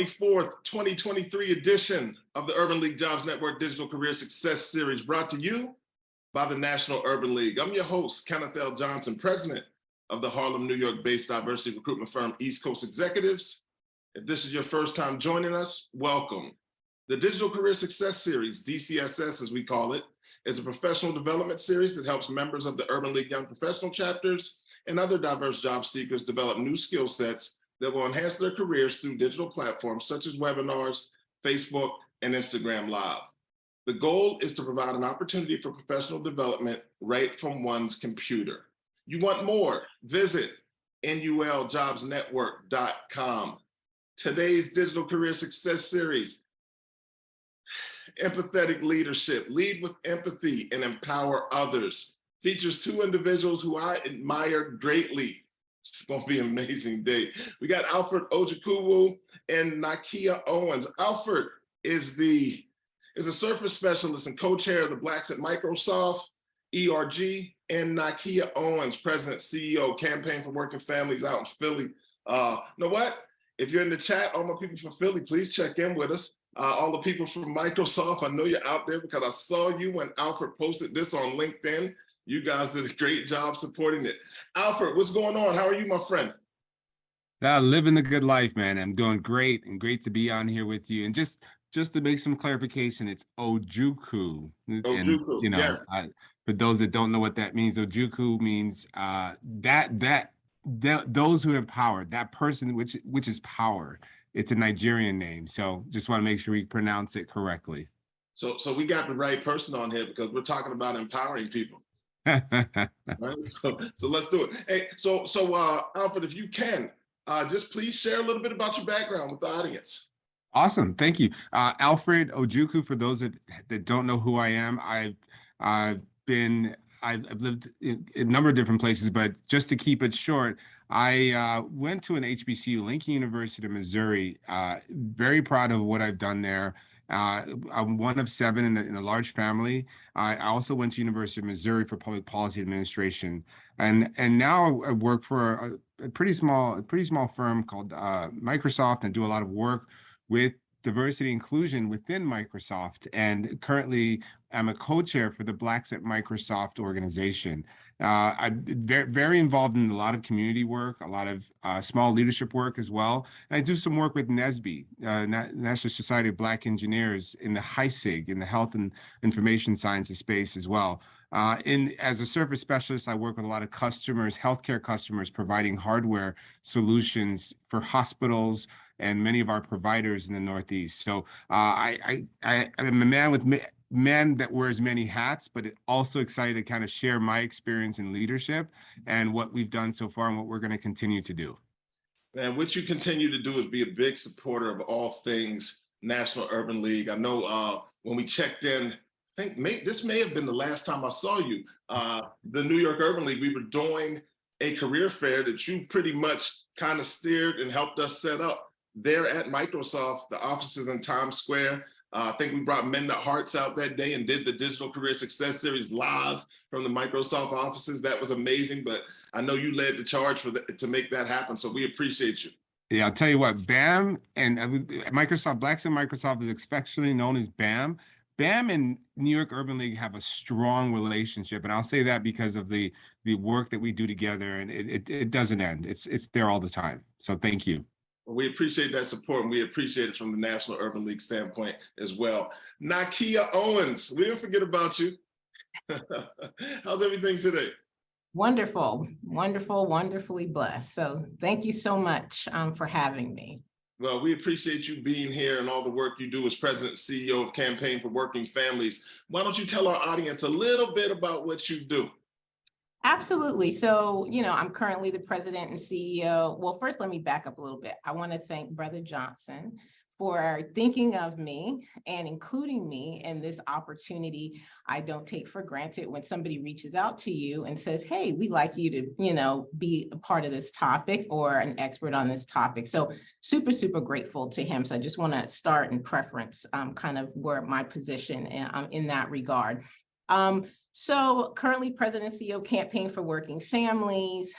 24th, 2023 edition of the Urban League Jobs Network Digital Career Success Series, brought to you by the National Urban League. I'm your host, Kenneth L. Johnson, president of the Harlem, New York-based diversity recruitment firm East Coast Executives. If this is your first time joining us, welcome. The Digital Career Success Series, DCSS as we call it, is a professional development series that helps members of the Urban League Young Professional chapters and other diverse job seekers develop new skill sets that will enhance their careers through digital platforms such as webinars, Facebook, and Instagram Live. The goal is to provide an opportunity for professional development right from one's computer. You want more? Visit nuljobsnetwork.com. Today's Digital Career Success Series, Empathetic Leadership, Lead with Empathy and Empower Others, features two individuals who I admire greatly. It's going to be an amazing day. We got Alfred Ojukwu and Nakia Owens. Alfred is a surface specialist and co-chair of the Blacks at Microsoft, ERG, and Nakia Owens, president, CEO, Campaign for Working Families out in Philly. You know what? If you're in the chat, all my people from Philly, please check in with us. All the people from Microsoft, I know you're out there because I saw you when Alfred posted this on LinkedIn. You guys did a great job supporting it. Alfred, what's going on? How are you, my friend? Living the good life, man. I'm doing great, and great to be on here with you. And just to make some clarification, it's Ojukwu. Ojukwu, and, yes. For those that don't know what that means, Ojukwu means those who have power, that person which is power. It's a Nigerian name, so just want to make sure we pronounce it correctly. So we got the right person on here because we're talking about empowering people. Right? So let's do it. Hey, so Alfred, if you can, just please share a little bit about your background with the audience. Awesome, thank you. Alfred Ojukwu, for those that don't know who I am, I've lived in a number of different places, but just to keep it short, I went to an HBCU, Lincoln University of Missouri. Very proud of what I've done there. I'm one of seven in a large family. I also went to University of Missouri for public policy administration, and now I work for a pretty small firm called Microsoft, and do a lot of work with diversity inclusion within Microsoft. And currently, I'm a co-chair for the Blacks at Microsoft organization. I'm very involved in a lot of community work, a lot of small leadership work as well. And I do some work with NSBE, National Society of Black Engineers, in the HISIG, in the health and information sciences space as well. As a service specialist, I work with a lot of customers, healthcare customers, providing hardware solutions for hospitals and many of our providers in the Northeast. So I'm a man that wears many hats, but also excited to kind of share my experience in leadership and what we've done so far and what we're going to continue to do. Man, what you continue to do is be a big supporter of all things National Urban League. I know when we checked in, I think this may have been the last time I saw you, the New York Urban League, we were doing a career fair that you pretty much kind of steered and helped us set up there at Microsoft, the offices in Times Square. I think we brought Men to Hearts out that day and did the Digital Career Success Series live from the Microsoft offices. That was amazing, but I know you led the charge to make that happen, so we appreciate you. Yeah, I'll tell you what, BAM and Microsoft, Blacks and Microsoft is affectionately known as BAM. BAM and New York Urban League have a strong relationship, and I'll say that because of the work that we do together, and it doesn't end. It's there all the time, so thank you. We appreciate that support, and we appreciate it from the National Urban League standpoint as well. Nakia Owens, we didn't forget about you. How's everything today? Wonderful, wonderful, wonderfully blessed. So thank you so much for having me. Well, we appreciate you being here and all the work you do as president and CEO of Campaign for Working Families. Why don't you tell our audience a little bit about what you do? Absolutely. So, I'm currently the president and CEO. Well, first, let me back up a little bit. I want to thank Brother Johnson for thinking of me and including me in this opportunity. I don't take for granted when somebody reaches out to you and says, hey, we'd like you to, be a part of this topic or an expert on this topic. So super, super grateful to him. So I just want to start and preference kind of where my position in that regard. So currently president and CEO Campaign for Working Families,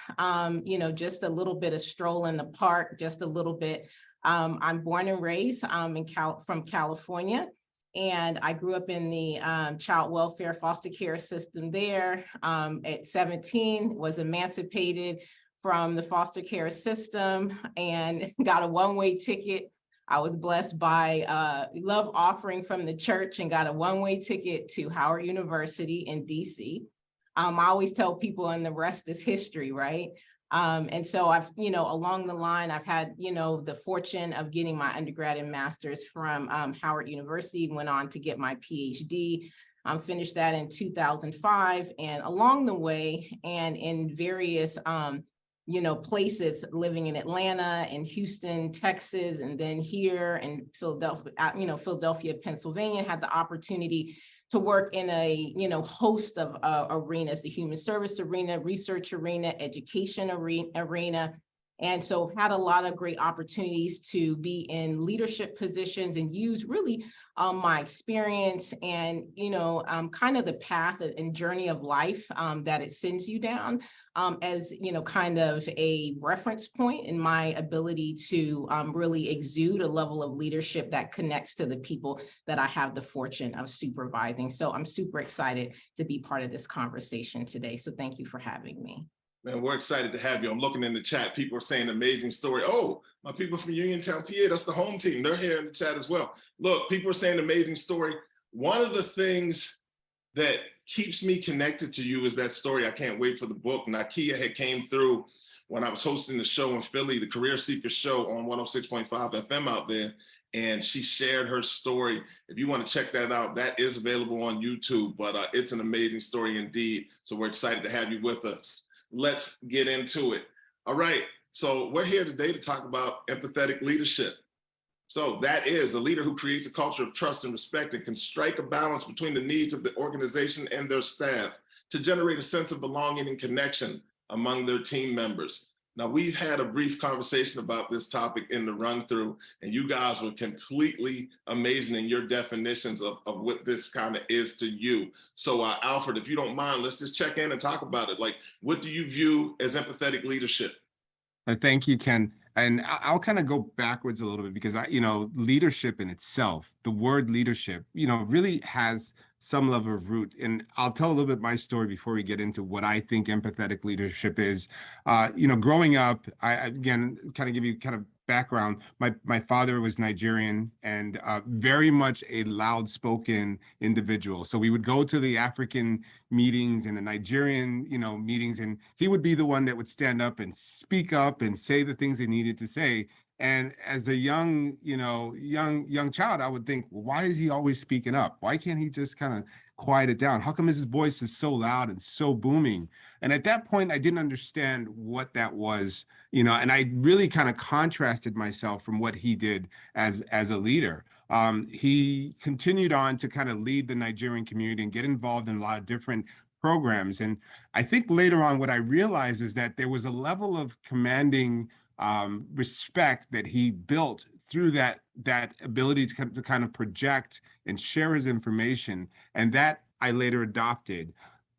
just a little bit of stroll in the park, just a little bit I'm born and raised from California, and I grew up in the child welfare foster care system there. At 17, was emancipated from the foster care system and got a one-way ticket. I was blessed by love offering from the church and got a one-way ticket to Howard University in DC. I always tell people, and the rest is history, right? And so I've, along the line, I've had, the fortune of getting my undergrad and master's from Howard University, went on to get my PhD. Finished that in 2005, and along the way and in various, places, living in Atlanta and Houston, Texas, and then here in Philadelphia, Pennsylvania, had the opportunity to work in a, host of arenas, the human service arena, research arena, education arena. And so had a lot of great opportunities to be in leadership positions and use really my experience and, kind of the path and journey of life that it sends you down as, kind of a reference point in my ability to really exude a level of leadership that connects to the people that I have the fortune of supervising. So I'm super excited to be part of this conversation today. So thank you for having me. Man, we're excited to have you. I'm looking in the chat. People are saying amazing story. Oh, my people from Uniontown, PA, that's the home team. They're here in the chat as well. Look, people are saying amazing story. One of the things that keeps me connected to you is that story. I can't wait for the book. Nakia had came through when I was hosting the show in Philly, the Career Seeker show on 106.5 FM out there. And she shared her story. If you want to check that out, that is available on YouTube, but it's an amazing story indeed. So we're excited to have you with us. Let's get into it. All right, so we're here today to talk about empathetic leadership. So that is a leader who creates a culture of trust and respect and can strike a balance between the needs of the organization and their staff to generate a sense of belonging and connection among their team members. Now, we've had a brief conversation about this topic in the run through, and you guys were completely amazing in your definitions of what this kind of is to you. So Alfred, if you don't mind, let's just check in and talk about it. Like, what do you view as empathetic leadership? Thank you, Ken. And I'll kind of go backwards a little bit because leadership in itself, the word leadership, really has some level of root. And I'll tell a little bit my story before we get into what I think empathetic leadership is. Growing up, I again, kind of give you kind of background. My father was Nigerian and very much a loud-spoken individual. So we would go to the African meetings and the Nigerian, meetings, and he would be the one that would stand up and speak up and say the things they needed to say. And as a young child, I would think, well, why is he always speaking up? Why can't he just kind of quiet it down? How come his voice is so loud and so booming? And at that point, I didn't understand what that was, and I really kind of contrasted myself from what he did as a leader. He continued on to kind of lead the Nigerian community and get involved in a lot of different programs. And I think later on, what I realized is that there was a level of commanding respect that he built through that ability to kind of project and share his information, and that I later adopted.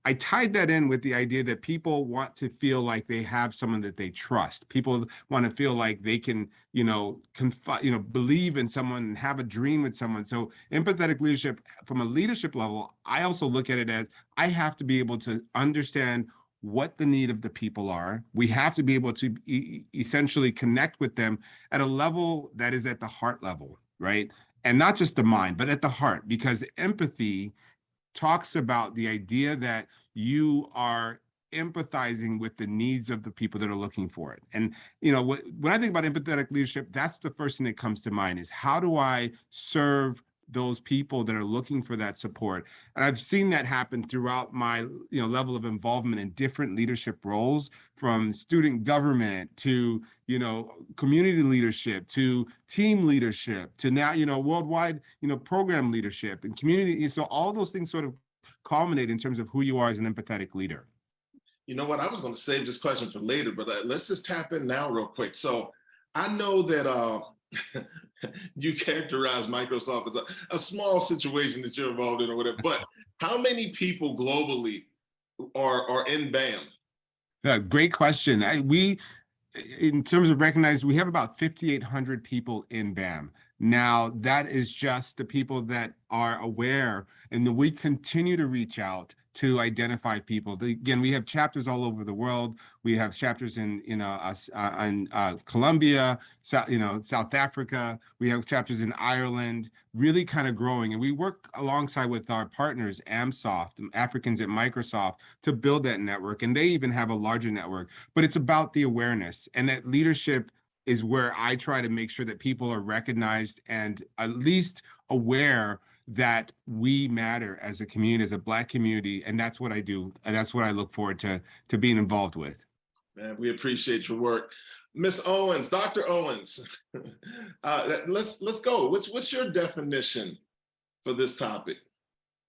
I tied that in with the idea that people want to feel like they have someone that they trust. People want to feel like they can, believe in someone and have a dream with someone. So empathetic leadership, from a leadership level, I also look at it as I have to be able to understand what the need of the people are. We have to be able to essentially connect with them at a level that is at the heart level, right? And not just the mind, but at the heart, because empathy talks about the idea that you are empathizing with the needs of the people that are looking for it. And, when I think about empathetic leadership, that's the first thing that comes to mind is how do I serve those people that are looking for that support? And I've seen that happen throughout my level of involvement in different leadership roles, from student government to community leadership to team leadership to now worldwide program leadership and community. So all those things sort of culminate in terms of who you are as an empathetic leader. You know what, I was going to save this question for later, but let's just tap in now real quick. So I know that you characterize Microsoft as a small situation that you're involved in or whatever, but how many people globally are in BAM? Yeah, great question. in terms of recognized, we have about 5,800 people in BAM. Now, that is just the people that are aware, and then we continue to reach out to identify people. Again, we have chapters all over the world. We have chapters in Colombia, South Africa. We have chapters in Ireland, really kind of growing. And we work alongside with our partners, AmSoft, Africans at Microsoft, to build that network. And they even have a larger network. But it's about the awareness, and that leadership is where I try to make sure that people are recognized and at least aware that we matter as a community, as a Black community. And that's what I do. And that's what I look forward to being involved with. Man, we appreciate your work. Miss Owens, Dr. Owens, let's go. What's your definition for this topic?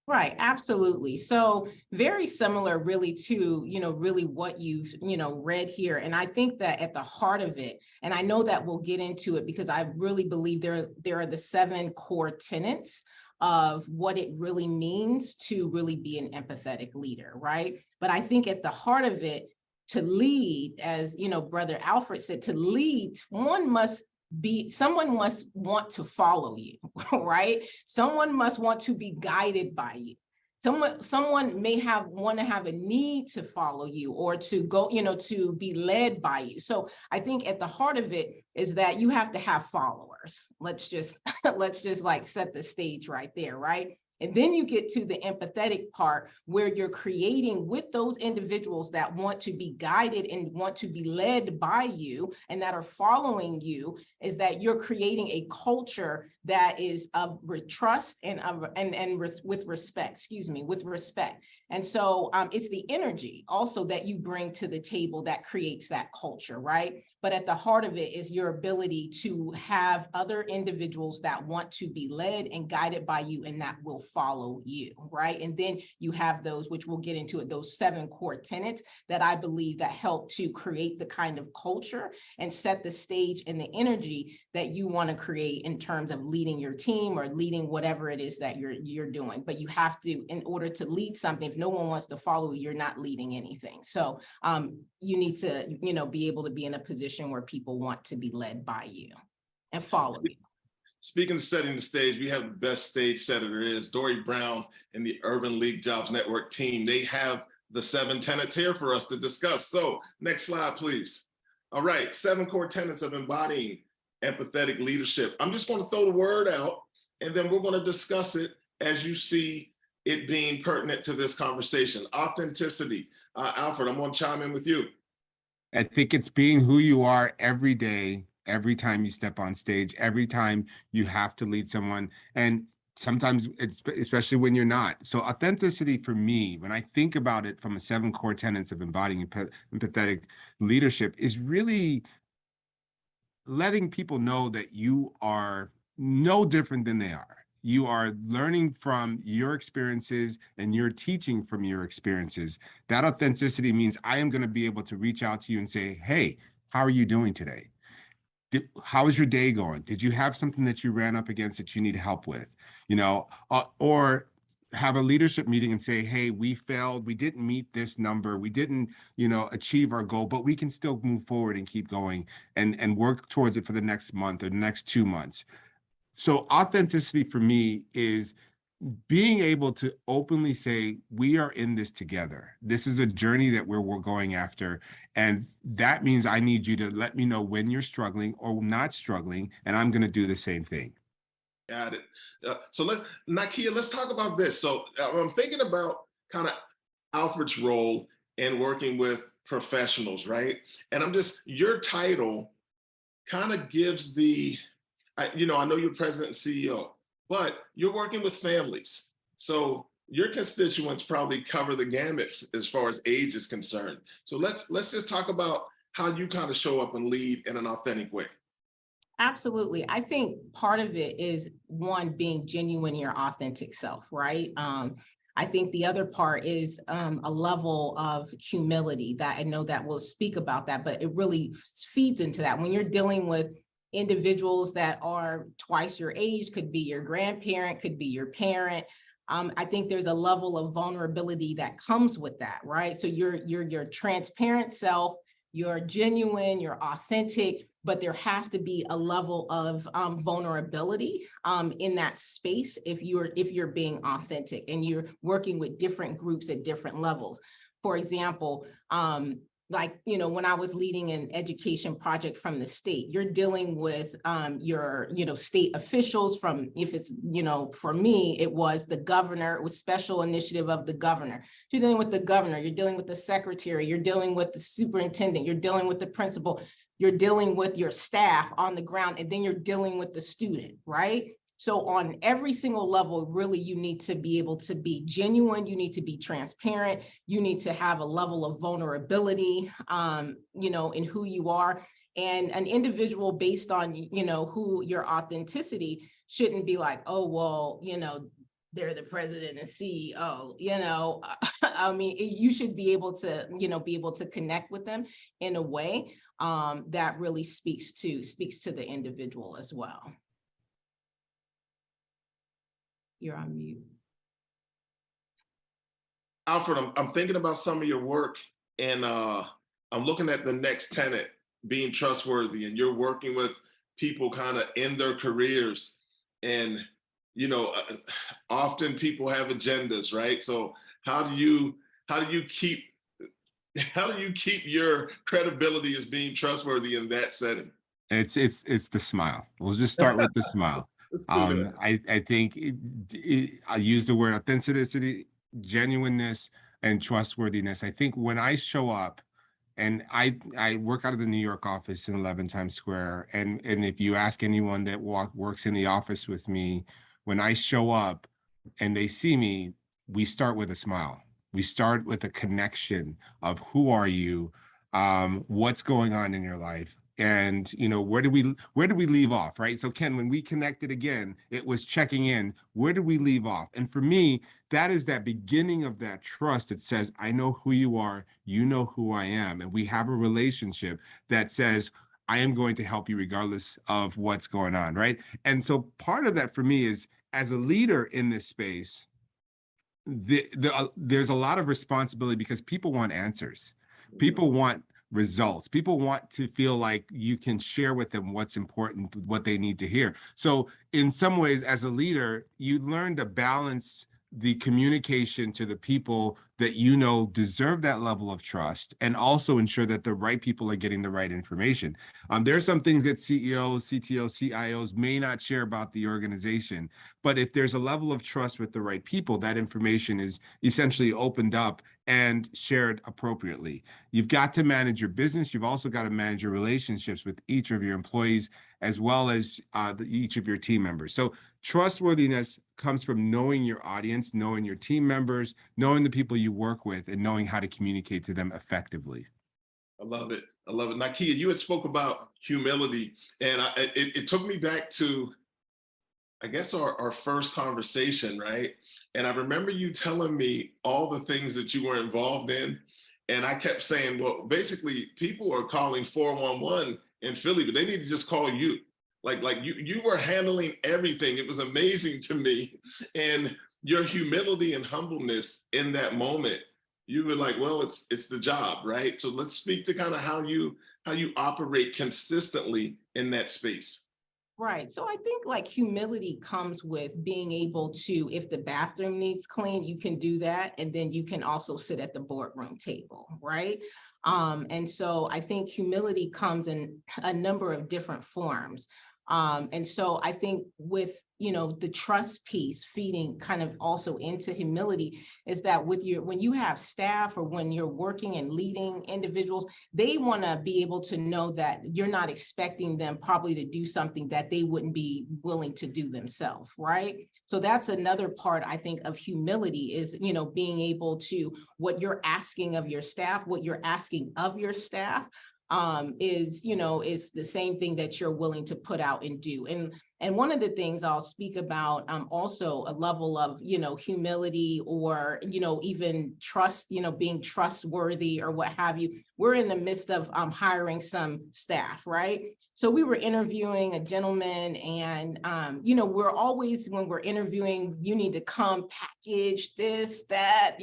Right, absolutely. So very similar really to, really what you've, read here. And I think that at the heart of it, and I know that we'll get into it because I really believe there are the 7 core tenets of what it really means to really be an empathetic leader, right? But I think at the heart of it, to lead, as Brother Alfred said, to lead, someone must want to follow you, right? Someone must want to be guided by you. Someone may want to have a need to follow you or to go, to be led by you. So I think at the heart of it is that you have to have followers. Let's just like set the stage right there, right? And then you get to the empathetic part where you're creating with those individuals that want to be guided and want to be led by you and that are following you, is that you're creating a culture that is of trust and with respect, with respect. And so it's the energy also that you bring to the table that creates that culture, right? But at the heart of it is your ability to have other individuals that want to be led and guided by you and that will follow you, right? And then you have those, which we'll get into it, those 7 core tenets that I believe that help to create the kind of culture and set the stage and the energy that you want to create in terms of leading your team or leading whatever it is that you're doing. But you have to, in order to lead something, if no one wants to follow you, you're not leading anything. So you need to, be able to be in a position where people want to be led by you and follow you. Speaking of setting the stage, we have the best stage setter there is, Dory Brown and the Urban League Jobs Network team. They have the 7 tenets here for us to discuss. So next slide, please. All right, 7 core tenets of embodying empathetic leadership. I'm just going to throw the word out and then we're going to discuss it as you see it being pertinent to this conversation. Authenticity. Alfred, I'm going to chime in with you. I think it's being who you are every day, every time you step on stage, every time you have to lead someone. And sometimes it's especially when you're not. So authenticity for me, when I think about it from a 7 core tenets of embodying empathetic leadership, is really letting people know that you are no different than they are. You are learning from your experiences and you're teaching from your experiences. That authenticity means I am going to be able to reach out to you and say, hey, how are you doing today? How is your day going? Did you have something that you ran up against that you need help with? Or have a leadership meeting and say, hey, we failed. We didn't meet this number. We didn't, achieve our goal, but we can still move forward and keep going and work towards it for the next month or the next 2 months. So authenticity for me is being able to openly say, we are in this together. This is a journey that we're going after. And that means I need you to let me know when you're struggling or not struggling, and I'm going to do the same thing. Got it. So Nakia, let's talk about this. So I'm thinking about kind of Alfred's role in working with professionals, right? And your title kind of gives I know you're president and CEO, but you're working with families. So your constituents probably cover the gamut as far as age is concerned. So let's just talk about how you kind of show up and lead in an authentic way. Absolutely. I think part of it is, one, being genuine in your authentic self, right? I think the other part is a level of humility that I know that we'll speak about that, but it really feeds into that. When you're dealing with individuals that are twice your age, could be your grandparent, could be your parent. I think there's a level of vulnerability that comes with that, right? So you're your transparent self, you're genuine, you're authentic, but there has to be a level of vulnerability in that space if you're being authentic and you're working with different groups at different levels. For example, like, when I was leading an education project from the state, you're dealing with your, state officials from, if it's, for me, it was the governor, it was special initiative of the governor. You're dealing with the governor, you're dealing with the secretary, you're dealing with the superintendent, you're dealing with the principal, you're dealing with your staff on the ground, and then you're dealing with the student, right? So on every single level, really, you need to be able to be genuine. You need to be transparent. You need to have a level of vulnerability, in who you are. And an individual based on, who your authenticity shouldn't be like, oh, well, they're the president and CEO, I mean, you should be able to, connect with them in a way that really speaks to the individual as well. You're on mute. Alfred, I'm thinking about some of your work, and I'm looking at the next tenet, being trustworthy, and you're working with people kind of in their careers, and often people have agendas, right? So how do you keep your credibility as being trustworthy in that setting? It's the smile. We'll just start with the smile. I think I use the word authenticity, genuineness, and trustworthiness. I think when I show up, and I work out of the New York office in 11 Times Square, and if you ask anyone that works in the office with me, when I show up and they see me, we start with a smile. We start with a connection of who are you, what's going on in your life. And where do we leave off, right? So Ken, when we connected again, it was checking in. Where do we leave off? And for me, that is that beginning of that trust that says, I know who you are, you know who I am, and we have a relationship that says, I am going to help you regardless of what's going on, right? And so part of that for me is, as a leader in this space, there's a lot of responsibility because people want answers. People want results. People want to feel like you can share with them what's important, what they need to hear. So in some ways, as a leader, you learn to balance the communication to the people that deserve that level of trust, and also ensure that the right people are getting the right information. There are some things that CEOs, CTOs, CIOs may not share about the organization, but if there's a level of trust with the right people, that information is essentially opened up and shared appropriately. You've got to manage your business. You've also got to manage your relationships with each of your employees, as well as each of your team members. So trustworthiness comes from knowing your audience, knowing your team members, knowing the people you work with, and knowing how to communicate to them effectively. I love it. I love it. Nakia, you had spoke about humility, and it took me back to, I guess, our first conversation, right? And I remember you telling me all the things that you were involved in. And I kept saying, well, basically, people are calling 411 in Philly, but they need to just call you. Like you were handling everything. It was amazing to me. And your humility and humbleness in that moment, you were like, well, it's the job, right? So let's speak to kind of how you operate consistently in that space. Right. So I think like humility comes with being able to, if the bathroom needs clean, you can do that. And then you can also sit at the boardroom table, right? And so I think humility comes in a number of different forms. And so I think with, the trust piece feeding kind of also into humility is that when you have staff or when you're working and leading individuals, they want to be able to know that you're not expecting them probably to do something that they wouldn't be willing to do themselves, right? So that's another part, I think, of humility is, being able to, what you're asking of your staff, what you're asking of your staff, is the same thing that you're willing to put out and do. And one of the things I'll speak about also a level of, humility or, even trust, being trustworthy or what have you. We're in the midst of hiring some staff, right? So we were interviewing a gentleman and, we're always, when we're interviewing, you need to come package this, that,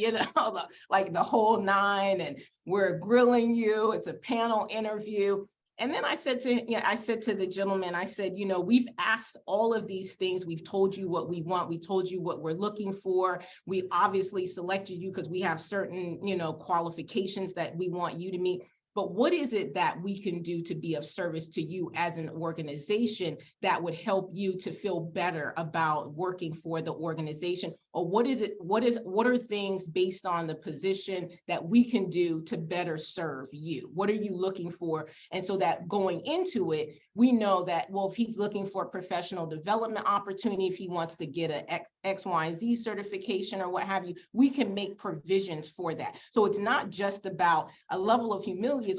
like the whole nine, and we're grilling you. It's a panel interview. And then I said to the gentleman, I said, we've asked all of these things. We've told you what we want. We told you what we're looking for. We obviously selected you because we have certain, qualifications that we want you to meet. But what is it that we can do to be of service to you as an organization that would help you to feel better about working for the organization? Or what are things based on the position that we can do to better serve you? What are you looking for? And so that going into it, we know that, well, if he's looking for a professional development opportunity, if he wants to get a X, Y, and Z certification or what have you, we can make provisions for that. So it's not just about a level of humility.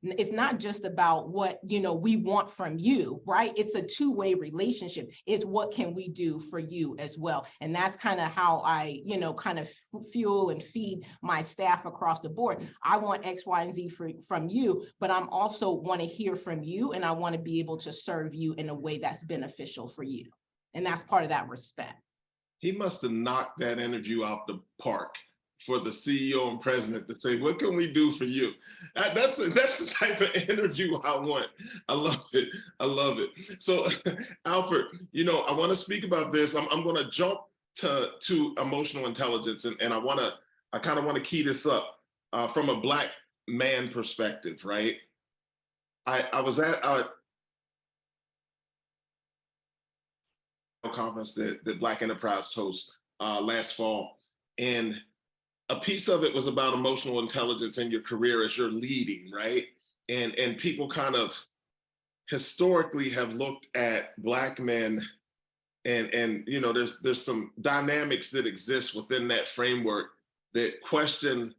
It's not just about what, we want from you, right? It's a two-way relationship. It's what can we do for you as well? And that's kind of how I, kind of fuel and feed my staff across the board. I want X, Y, and Z from you, but I'm also want to hear from you, and I want to be able to serve you in a way that's beneficial for you. And that's part of that respect. He must have knocked that interview out the park for the CEO and president to say, what can we do for you? That's the type of interview I want. I love it. I love it. So Alfred, I want to speak about this. I'm going to jump to emotional intelligence. And I kind of want to key this up from a Black man perspective, right? I was at a conference that Black Enterprise hosts last fall. And a piece of it was about emotional intelligence in your career as you're leading, right? And people kind of historically have looked at Black men and there's some dynamics that exist within that framework that question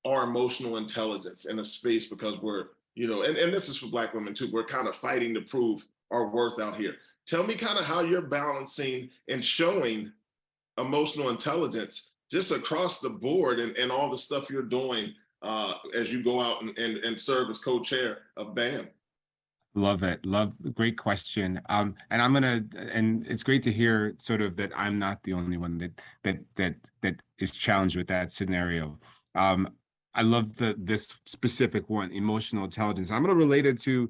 our emotional intelligence in a space because we're, and this is for Black women too, we're kind of fighting to prove our worth out here. Tell me kind of how you're balancing and showing emotional intelligence just across the board and all the stuff you're doing as you go out and serve as co-chair of BAM. Love it. Love the great question. And it's great to hear sort of that I'm not the only one that is challenged with that scenario. I love this specific one, emotional intelligence. I'm going to relate it to,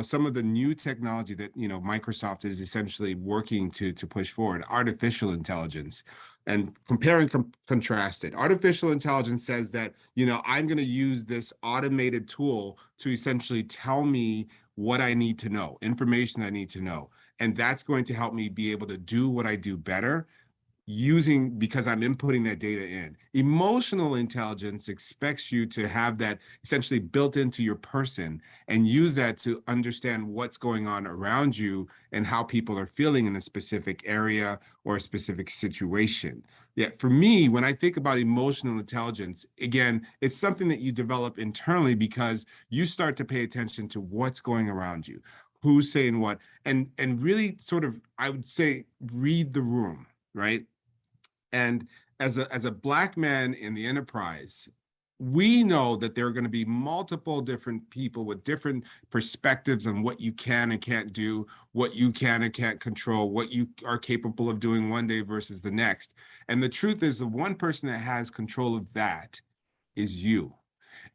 some of the new technology that, Microsoft is essentially working to push forward, artificial intelligence. And compare and contrast it. Artificial intelligence says that, I'm going to use this automated tool to essentially tell me what I need to know, information I need to know. And that's going to help me be able to do what I do better because I'm inputting that data in. Emotional intelligence expects you to have that essentially built into your person and use that to understand what's going on around you and how people are feeling in a specific area or a specific situation. Yeah, for me, when I think about emotional intelligence, again, it's something that you develop internally because you start to pay attention to what's going around you, who's saying what, and really sort of, I would say, read the room, right? And as a Black man in the enterprise, we know that there are going to be multiple different people with different perspectives on what you can and can't do, what you can and can't control, what you are capable of doing one day versus the next. And the truth is, the one person that has control of that is you.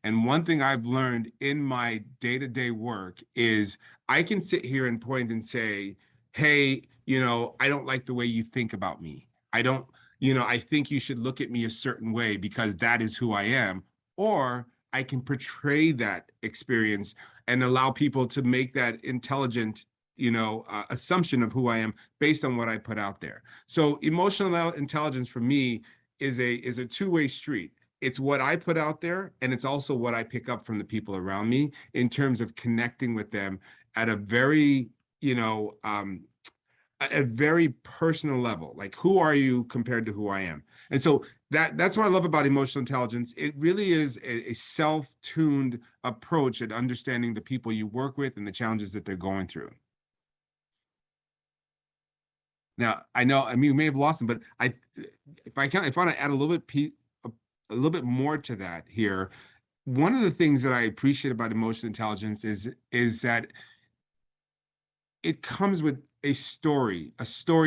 And one thing I've learned in my day-to-day work is I can sit here and point and say, hey, I don't like the way you think about me. I think you should look at me a certain way because that is who I am. Or I can portray that experience and allow people to make that intelligent, assumption of who I am based on what I put out there. So emotional intelligence for me is a two-way street. It's what I put out there, and it's also what I pick up from the people around me in terms of connecting with them at a very, a very personal level. Like, who are you compared to who I am? And so that's what I love about emotional intelligence. It really is a self-tuned approach at understanding the people you work with and the challenges that they're going through. Now, I know, I mean, we may have lost him, but if I want to add a little bit more to that here, one of the things that I appreciate about emotional intelligence is that it comes with a story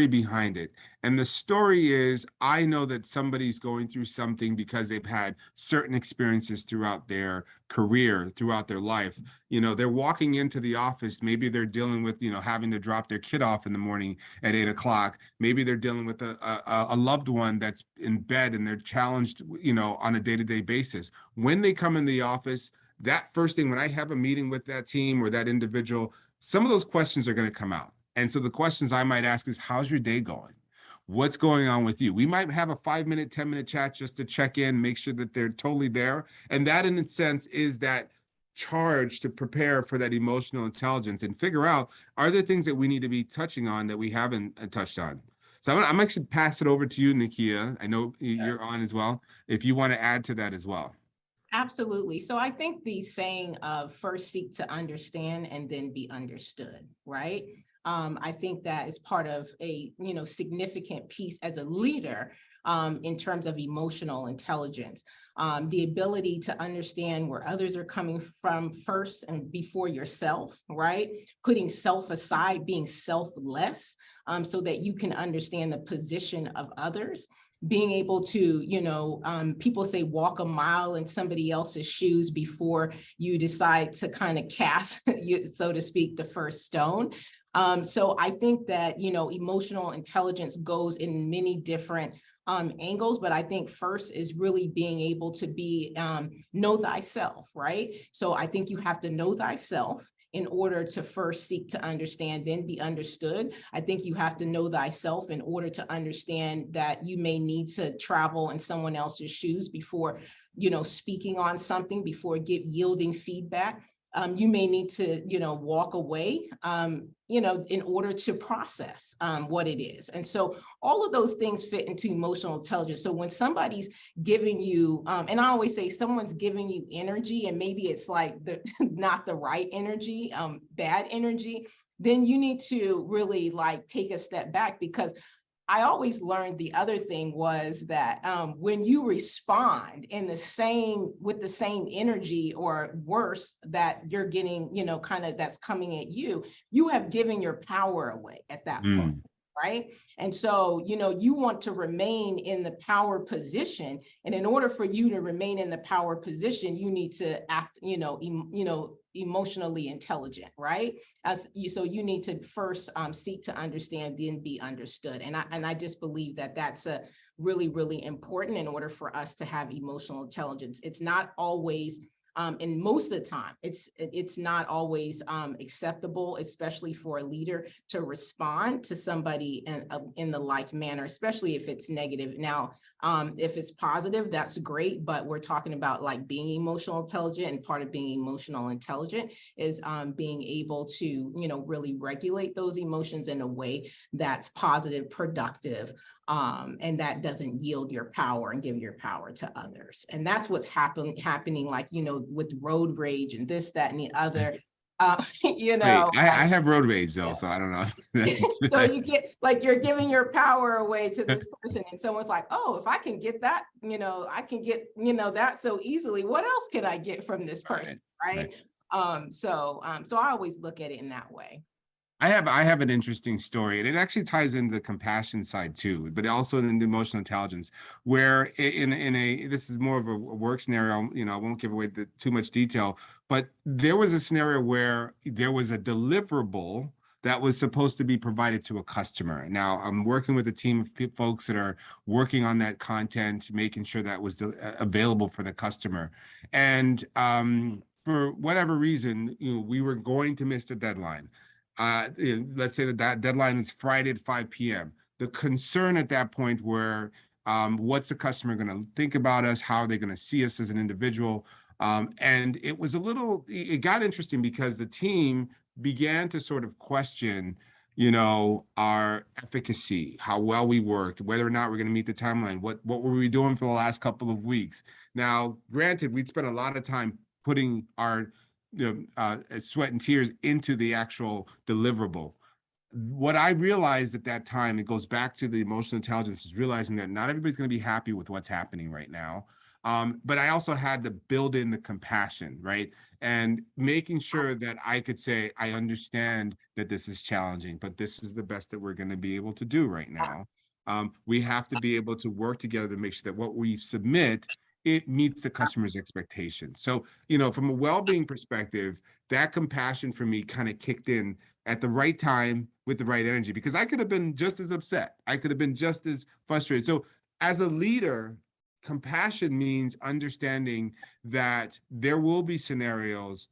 behind it. And the story is, I know that somebody's going through something because they've had certain experiences throughout their career, throughout their life. You know, they're walking into the office, maybe they're dealing with, you know, having to drop their kid off in the morning at 8 o'clock. Maybe they're dealing with a loved one that's in bed and they're challenged, you know, on a day-to-day basis. When they come in the office, that first thing, when I have a meeting with that team or that individual, some of those questions are going to come out. And so the questions I might ask is, how's your day going? What's going on with you? We might have a 5-minute, 10-minute chat just to check in, make sure that they're totally there. And that, in a sense, is that charge to prepare for that emotional intelligence and figure out, are there things that we need to be touching on that we haven't touched on? So I'm actually pass it over to you, Nakia. I know you're on as well. If you want to add to that as well. Absolutely. So I think the saying of first seek to understand and then be understood, right? I think that is part of a, significant piece as a leader in terms of emotional intelligence. The ability to understand where others are coming from first and before yourself, right? Putting self aside, being selfless, so that you can understand the position of others, being able to, people say walk a mile in somebody else's shoes before you decide to kind of cast, so to speak, the first stone. So I think that, emotional intelligence goes in many different angles, but I think first is really being able to be, know thyself, right? So I think you have to know thyself in order to first seek to understand, then be understood. I think you have to know thyself in order to understand that you may need to travel in someone else's shoes before, speaking on something, before yielding feedback. You may need to, walk away, in order to process what it is. And so all of those things fit into emotional intelligence. So when somebody's giving you, and I always say someone's giving you energy, and maybe it's like not the right energy, bad energy, then you need to really like take a step back, because I always learned the other thing was that when you respond with the same energy or worse that you're getting, kind of that's coming at you, you have given your power away at that point. Right. And so, you want to remain in the power position. And in order for you to remain in the power position, you need to act, emotionally intelligent, right? So you need to first seek to understand, then be understood. And I just believe that that's a really, really important in order for us to have emotional intelligence. It's not always, and most of the time, it's not always acceptable, especially for a leader, to respond to somebody in the like manner, especially if it's negative. Now, if it's positive, that's great, but we're talking about like being emotional intelligent, and part of being emotional intelligent is being able to, really regulate those emotions in a way that's positive, productive, and that doesn't yield your power and give your power to others. And that's what's happening, like, with road rage and this, that, and the other. Wait, I have road rage though, so I don't know. So you get like you're giving your power away to this person, and someone's like, oh, if I can get that, I can get, that so easily. What else can I get from this person? Right. So I always look at it in that way. I have an interesting story, and it actually ties into the compassion side too, but also in the emotional intelligence, where this is more of a work scenario. I won't give away too much detail, but there was a scenario where there was a deliverable that was supposed to be provided to a customer. Now, I'm working with a team of folks that are working on that content, making sure that was available for the customer, and for whatever reason, we were going to miss the deadline. Let's say that deadline is Friday at 5 p.m. The concern at that point were, what's the customer going to think about us? How are they going to see us as an individual? And it got interesting because the team began to sort of question, our efficacy, how well we worked, whether or not we're going to meet the timeline. What were we doing for the last couple of weeks? Now, granted, we'd spent a lot of time putting our sweat and tears into the actual deliverable. what I realized at that time, it goes back to the emotional intelligence, is realizing that not everybody's going to be happy with what's happening right now. But I also had to build in the compassion, right? And making sure that I could say, I understand that this is challenging, but this is the best that we're going to be able to do right now. We have to be able to work together to make sure that what we submit, it meets the customer's expectations. So, from a well-being perspective, that compassion for me kind of kicked in at the right time with the right energy, because I could have been just as upset. I could have been just as frustrated. So as a leader, compassion means understanding that there will be scenarios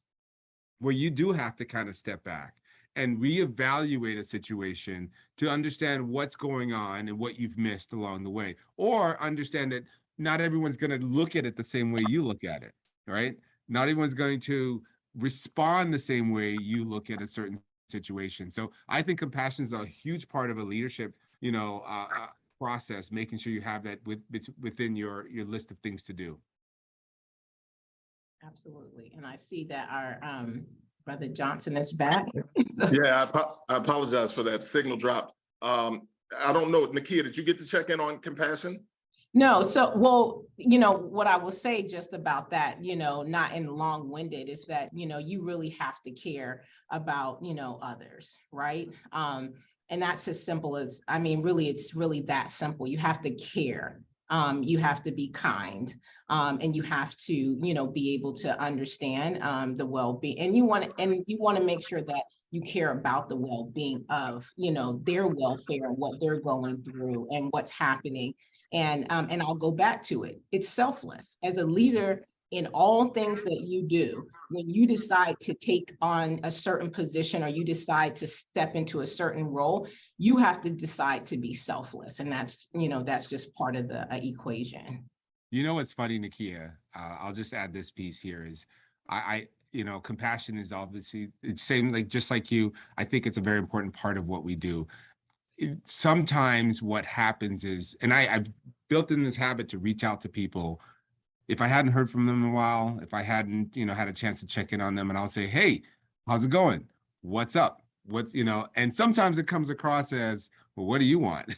where you do have to kind of step back and reevaluate a situation to understand what's going on and what you've missed along the way, or understand that not everyone's going to look at it the same way you look at it, right? Not everyone's going to respond the same way you look at a certain situation. So I think compassion is a huge part of a leadership, process, making sure you have that within your list of things to do. Absolutely. And I see that our Brother Johnson is back. Yeah, I apologize for that signal drop. I don't know, Nakia, did you get to check in on compassion? No, so, well, what I will say just about that, not in long-winded, is that, you really have to care about, others, right? And that's as simple as, really, it's really that simple. You have to care. You have to be kind, and you have to, be able to understand the well-being, and you want to make sure that you care about the well-being of, their welfare and what they're going through and what's happening. And I'll go back to it. It's selfless. As a leader, in all things that you do, when you decide to take on a certain position or you decide to step into a certain role, you have to decide to be selfless. And that's just part of the equation. What's funny, Nakia? I'll just add this piece here is compassion is obviously, it's same, like, just like you, I think it's a very important part of what we do. Sometimes what happens is, and I've built in this habit to reach out to people if I hadn't heard from them in a while, if I hadn't, had a chance to check in on them, and I'll say, hey, how's it going? What's up? And sometimes it comes across as, well, what do you want?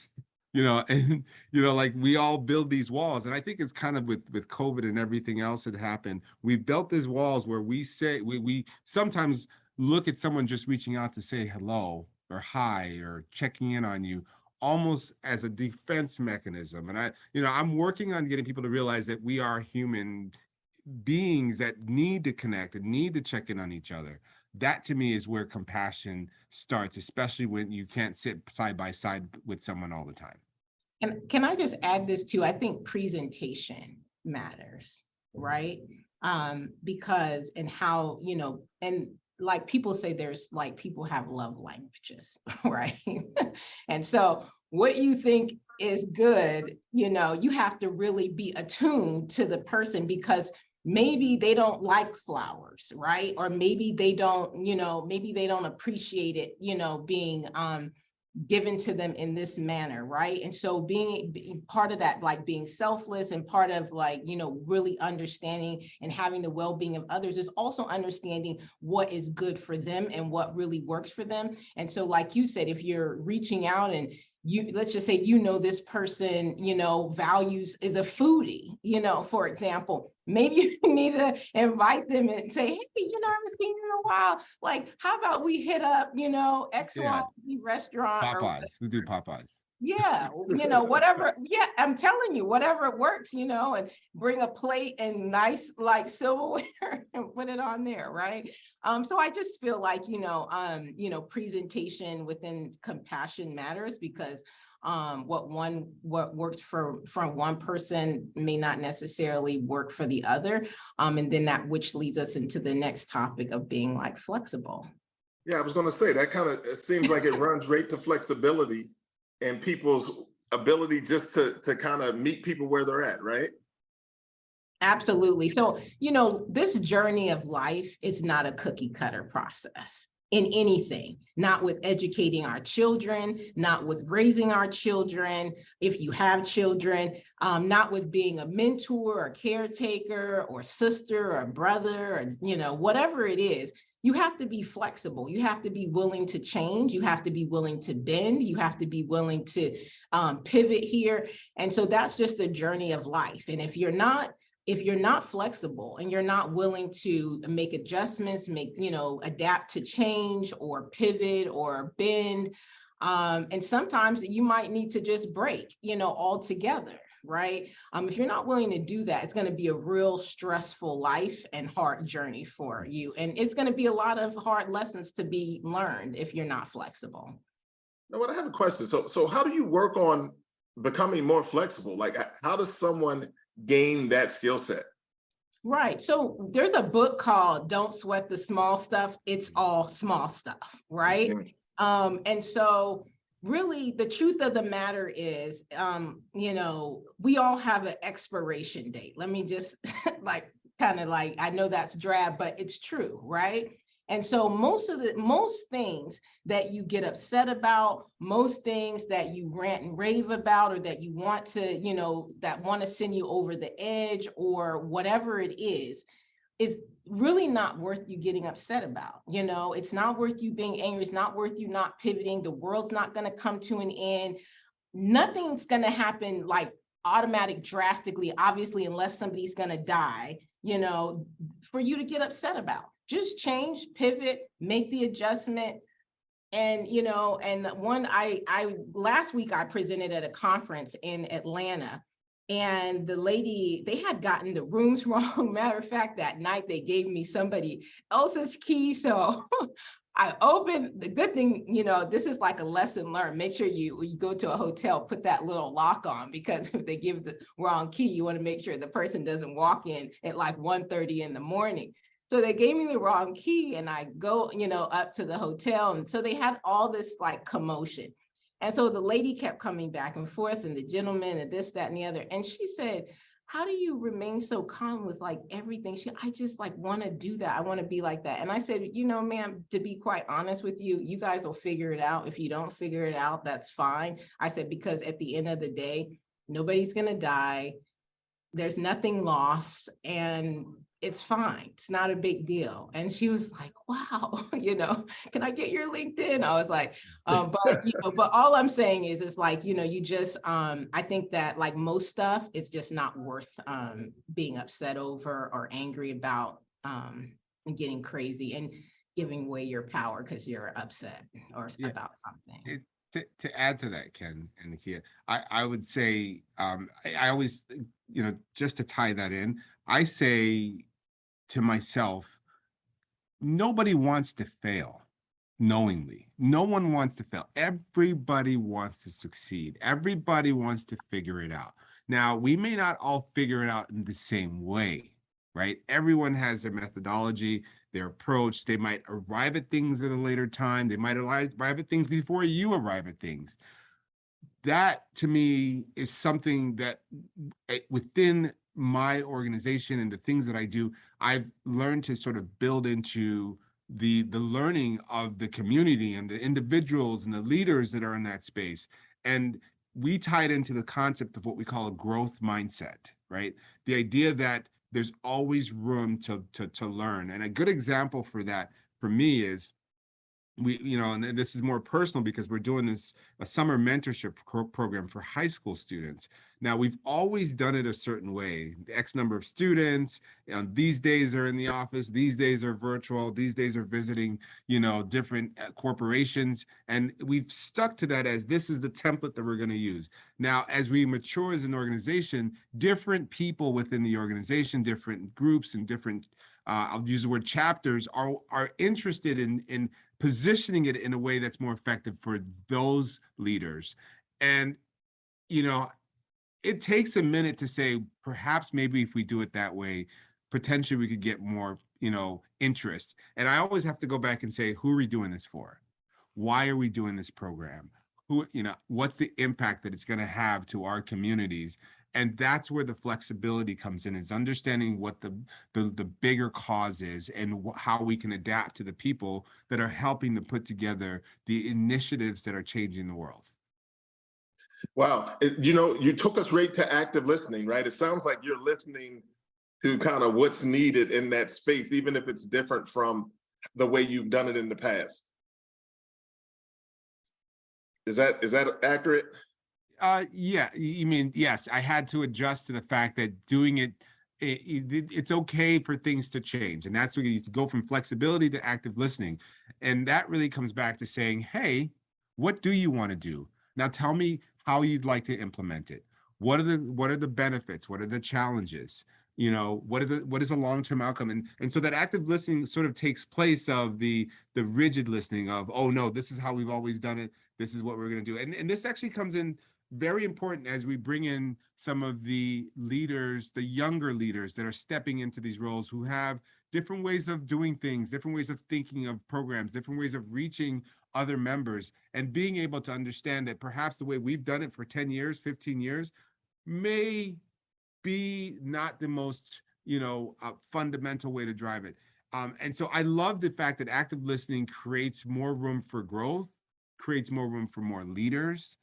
Like, we all build these walls. And I think it's kind of with COVID and everything else that happened, we built these walls where we say, we sometimes look at someone just reaching out to say hello or hi or checking in on you almost as a defense mechanism. And I'm working on getting people to realize that we are human beings that need to connect and need to check in on each other. That, to me, is where compassion starts, especially when you can't sit side by side with someone all the time. And can I just add this too? I think presentation matters, right? Because, and how, and like people say, there's like, people have love languages, right? And so what you think is good, you have to really be attuned to the person, because maybe they don't like flowers, right? Or maybe they don't, maybe they don't appreciate it, being given to them in this manner, right? And so being part of that, like being selfless, and part of, like, really understanding and having the well-being of others, is also understanding what is good for them and what really works for them. And so, like you said, if you're reaching out and let's just say, this person, values, is a foodie, for example, maybe you need to invite them and say, hey, I haven't seen you in a while. Like, how about we hit up, XYZ restaurant. Popeyes, we do Popeyes. Yeah, whatever. Yeah, I'm telling you, whatever works, and bring a plate and nice, like, silverware and put it on there, right? So I just feel like, presentation within compassion matters, because what works from one person may not necessarily work for the other. And then that, which leads us into the next topic of being, like, flexible. Yeah, I was going to say that kind of, it seems like it runs right to flexibility and people's ability just to kind of meet people where they're at, right? Absolutely. So, this journey of life is not a cookie cutter process in anything, not with educating our children, not with raising our children, if you have children, not with being a mentor or caretaker or sister or brother, or, whatever it is. you have to be flexible. You have to be willing to change. You have to be willing to bend. You have to be willing to pivot here. And so that's just a journey of life. And if you're not flexible and you're not willing to make adjustments, adapt to change or pivot or bend, and sometimes you might need to just break, altogether, right? If you're not willing to do that, it's going to be a real stressful life and hard journey for you. And it's going to be a lot of hard lessons to be learned if you're not flexible. Now, I have a question. So how do you work on becoming more flexible? Like, how does someone gain that skill set? Right. So there's a book called Don't Sweat the Small Stuff. It's all small stuff, right? Mm-hmm. And so really the truth of the matter is, we all have an expiration date. Let me just I know that's drab, but it's true, right? And so most things that you get upset about, most things that you rant and rave about, or that you want to, that want to send you over the edge or whatever it is really not worth you getting upset about. It's not worth you being angry. It's not worth you not pivoting. The world's not going to come to an end. Nothing's going to happen like automatic drastically, obviously, unless somebody's going to die, for you to get upset about. Just change, pivot, make the adjustment. And, last week I presented at a conference in Atlanta, and the lady, they had gotten the rooms wrong. Matter of fact, that night they gave me somebody else's key. So I opened, the good thing, this is like a lesson learned. Make sure you go to a hotel, put that little lock on, because if they give the wrong key, you want to make sure the person doesn't walk in at like 1:30 in the morning. So they gave me the wrong key, and I go, up to the hotel. And so they had all this like commotion. And so the lady kept coming back and forth, and the gentleman, and this, that, and the other. And she said, how do you remain so calm with like everything? I just like want to do that. I want to be like that. And I said, ma'am, to be quite honest with you, you guys will figure it out. If you don't figure it out, that's fine. I said, because at the end of the day, nobody's going to die. There's nothing lost. And it's fine. It's not a big deal. And she was like, wow, can I get your LinkedIn? I was like, but all I'm saying is, it's like, you just, I think that like most stuff, it's just not worth being upset over or angry about, and getting crazy and giving away your power because you're upset or about something. To add to that, Ken and Nakia, I would say, I always, just to tie that in, I say to myself, nobody wants to fail knowingly. No one wants to fail. Everybody wants to succeed. Everybody wants to figure it out. Now, we may not all figure it out in the same way, right? Everyone has their methodology, their approach. They might arrive at things at a later time. They might arrive at things before you arrive at things. That, to me, is something that within my organization and the things that I do, I've learned to sort of build into the learning of the community and the individuals and the leaders that are in that space. And we tie it into the concept of what we call a growth mindset, right? The idea that there's always room to learn. And a good example for that for me is, and this is more personal because we're doing a summer mentorship program for high school students. Now, we've always done it a certain way. X number of students, these days are in the office, these days are virtual, these days are visiting, different corporations. And we've stuck to that as this is the template that we're going to use. Now, as we mature as an organization, different people within the organization, different groups and different, I'll use the word chapters, are interested in positioning it in a way that's more effective for those leaders. And, it takes a minute to say, perhaps maybe if we do it that way, potentially we could get more, interest. And I always have to go back and say, who are we doing this for? Why are we doing this program? What's the impact that it's going to have to our communities? And that's where the flexibility comes in, is understanding what the bigger cause is and how we can adapt to the people that are helping to put together the initiatives that are changing the world. Wow. You took us right to active listening, right? It sounds like you're listening to kind of what's needed in that space, even if it's different from the way you've done it in the past. Is that accurate? Yeah, you mean, yes, I had to adjust to the fact that doing it's okay for things to change. And that's where you go from flexibility to active listening. And that really comes back to saying, hey, what do you want to do? Now tell me how you'd like to implement it. What are the benefits? What are the challenges? You know, what is the long-term outcome? And so that active listening sort of takes place of the rigid listening of, oh no, this is how we've always done it. This is what we're going to do. And this actually comes in very important as we bring in some of the leaders, the younger leaders that are stepping into these roles, who have different ways of doing things, different ways of thinking of programs, different ways of reaching other members, and being able to understand that perhaps the way we've done it for 10 years, 15 years may be not the most, fundamental way to drive it. And so I love the fact that active listening creates more room for growth, creates more room for more leaders,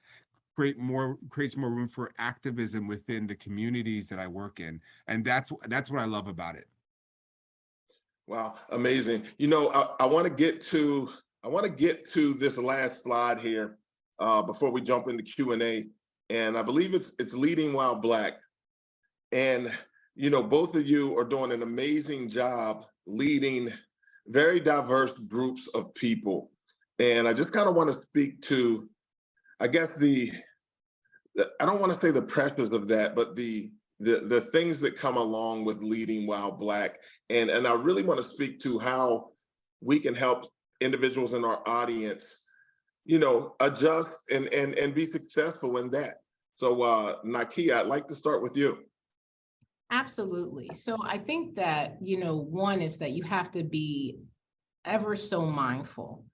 creates more room for activism within the communities that I work in. And that's what I love about it. Wow, amazing. I want to get to this last slide here before we jump into Q&A. And I believe it's Leading While Black. And both of you are doing an amazing job leading very diverse groups of people. And I just kind of want to speak to, I guess, I don't want to say the pressures of that, but the things that come along with leading while Black. And I really want to speak to how we can help individuals in our audience, adjust and be successful in that. So Nakia, I'd like to start with you. Absolutely. So I think that, one is that you have to be ever so mindful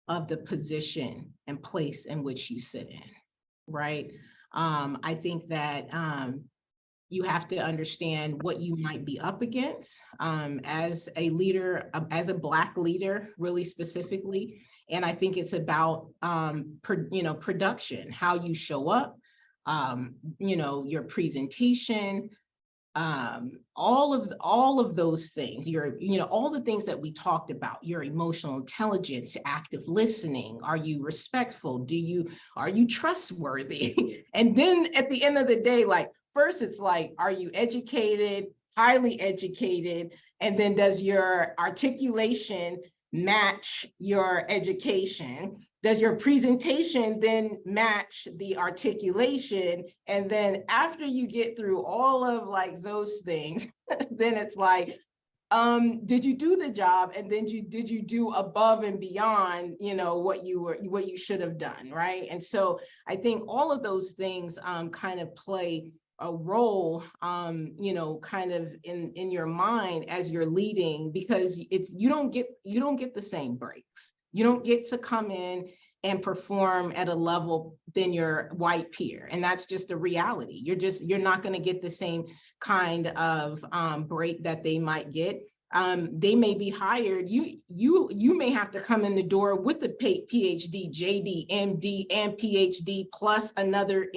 of the position and place in which you sit in, right? I think that you have to understand what you might be up against as a leader, as a Black leader, really specifically. And I think it's about, production, how you show up, your presentation, all of those things, all the things that we talked about, your emotional intelligence, active listening, are you respectful, are you trustworthy? And then at the end of the day, like, first it's like, are you educated, highly educated? And then does your articulation match your education? Does your presentation then match the articulation? And then after you get through all of like those things, then it's like, did you do the job? And then did you do above and beyond, what you should have done, right? And so I think all of those things kind of play a role, kind of in your mind as you're leading, because you don't get the same breaks. You don't get to come in and perform at a level than your white peer. And that's just the reality. You're not going to get the same kind of break that they might get. They may be hired. You may have to come in the door with a PhD, JD, MD, and PhD, plus another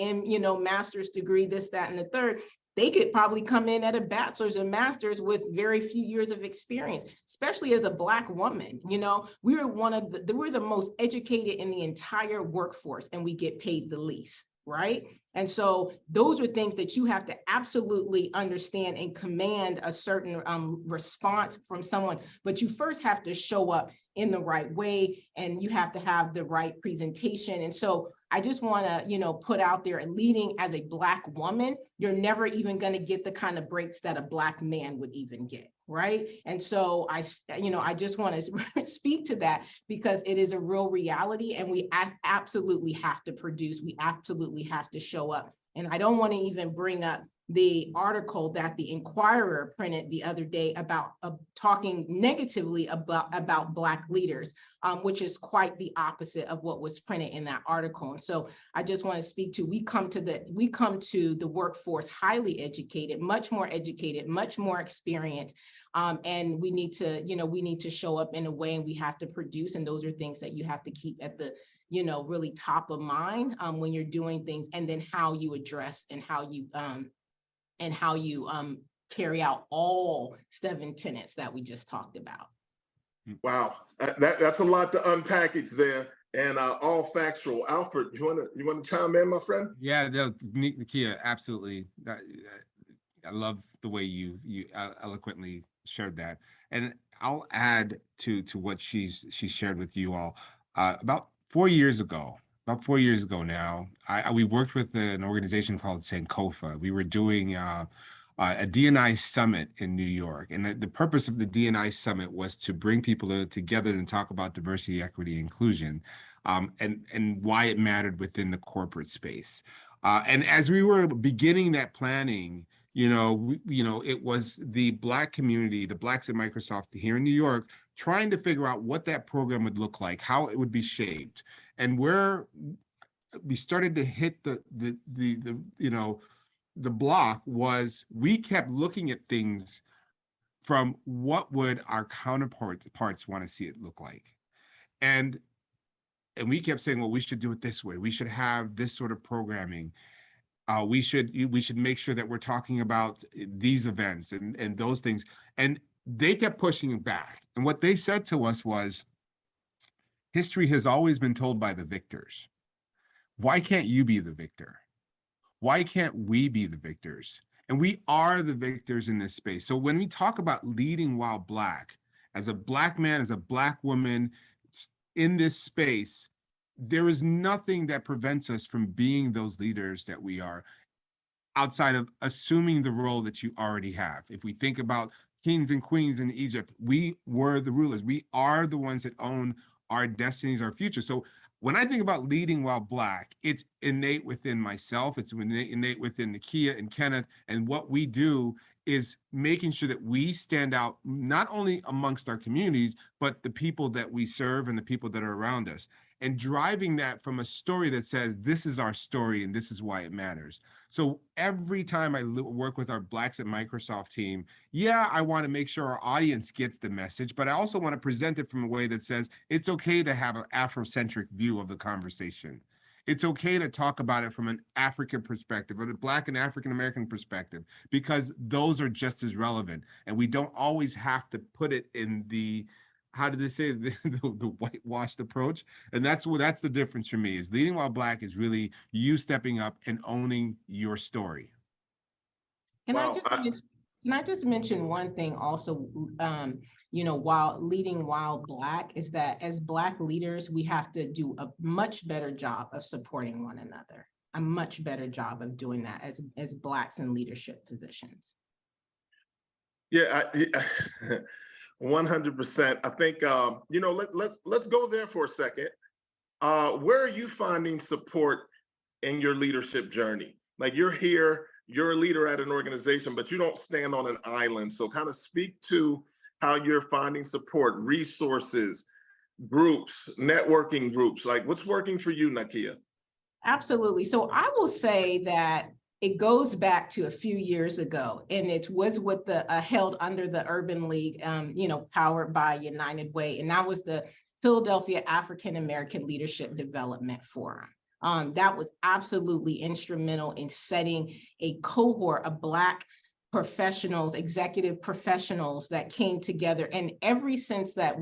master's degree, this, that, and the third. They could probably come in at a bachelor's and master's with very few years of experience, especially as a Black woman. We're the most educated in the entire workforce, and we get paid the least, right? And so those are things that you have to absolutely understand and command a certain response from someone, but you first have to show up in the right way, and you have to have the right presentation. And so I just want to, put out there, leading as a Black woman, you're never even going to get the kind of breaks that a Black man would even get, right? And so I just want to speak to that, because it is a real reality, and we absolutely have to produce, we absolutely have to show up. And I don't want to even bring up the article that the Inquirer printed the other day about talking negatively about Black leaders, which is quite the opposite of what was printed in that article. And so I just want to speak to, we come to the workforce highly educated, much more experienced, and we need to show up in a way, and we have to produce, and those are things that you have to keep at the really top of mind when you're doing things, and then how you address and how you carry out all 7 tenets that we just talked about. Wow, that's a lot to unpackage there, and all factual. Alfred, you want to chime in, my friend? Yeah, no, Nakia, absolutely. I love the way you eloquently shared that, and I'll add to what she's shared with you all. About 4 years ago, now, we worked with an organization called Sankofa. We were doing a D&I summit in New York, and the purpose of the D&I summit was to bring people together and talk about diversity, equity, inclusion, and why it mattered within the corporate space. And as we were beginning that planning, it was the Black community, the Blacks at Microsoft here in New York, trying to figure out what that program would look like, how it would be shaped, and where we started to hit the block was we kept looking at things from what would our counterparts want to see it look like, and we kept saying, well, we should do it this way. We should have this sort of programming. We should make sure that we're talking about these events and those things. And they kept pushing back. And what they said to us was, history has always been told by the victors. Why can't you be the victor? Why can't we be the victors? And we are the victors in this space. So when we talk about leading while Black, as a Black man, as a Black woman in this space, there is nothing that prevents us from being those leaders that we are, outside of assuming the role that you already have. If we think about kings and queens in Egypt, we were the rulers. We are the ones that own our destinies, our future. So when I think about leading while Black, it's innate within myself. It's innate within Nakia and Kenneth. And what we do is making sure that we stand out, not only amongst our communities, but the people that we serve and the people that are around us, and driving that from a story that says, this is our story and this is why it matters. So every time I work with our Blacks at Microsoft team, yeah, I want to make sure our audience gets the message, but I also want to present it from a way that says it's okay to have an Afrocentric view of the conversation. It's okay to talk about it from an African perspective, or a Black and African American perspective, because those are just as relevant. And we don't always have to put it in the, how did they say, the whitewashed approach. And that's the difference for me, is leading while Black is really you stepping up and owning your story. Can I just mention one thing also, while leading while Black, is that as Black leaders, we have to do a much better job of supporting one another, a much better job of doing that as Blacks in leadership positions. Yeah, 100%. I think, let's go there for a second. Where are you finding support in your leadership journey? Like, you're here, you're a leader at an organization, but you don't stand on an island. So kind of speak to how you're finding support, resources, groups, networking groups. Like, what's working for you, Nakia? Absolutely. So I will say that it goes back to a few years ago, and it was with the held under the Urban League, powered by United Way, and that was the Philadelphia African American Leadership Development Forum. That was absolutely instrumental in setting a cohort of Black professionals, executive professionals that came together. And ever since that,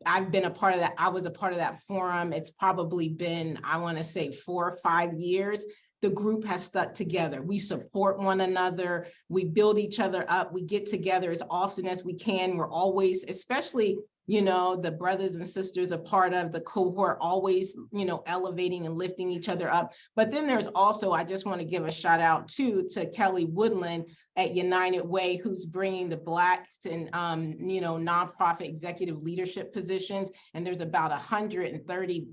I've been a part of that. I was a part of that forum. It's probably been, I want to say, 4 or 5 years. The group has stuck together. We support one another. We build each other up. We get together as often as we can. We're always, especially, the brothers and sisters a part of the cohort, always, elevating and lifting each other up. But then there's also, I just want to give a shout out to Kelly Woodland at United Way, who's bringing the Blacks and, nonprofit executive leadership positions. And there's about 130,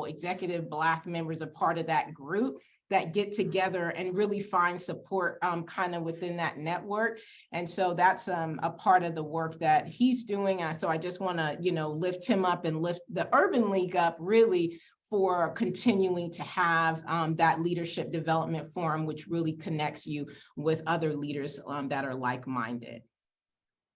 executive Black members a part of that group that get together and really find support kind of within that network. And so that's a part of the work that he's doing. So I just want to, lift him up and lift the Urban League up, really, for continuing to have that leadership development forum, which really connects you with other leaders that are like-minded.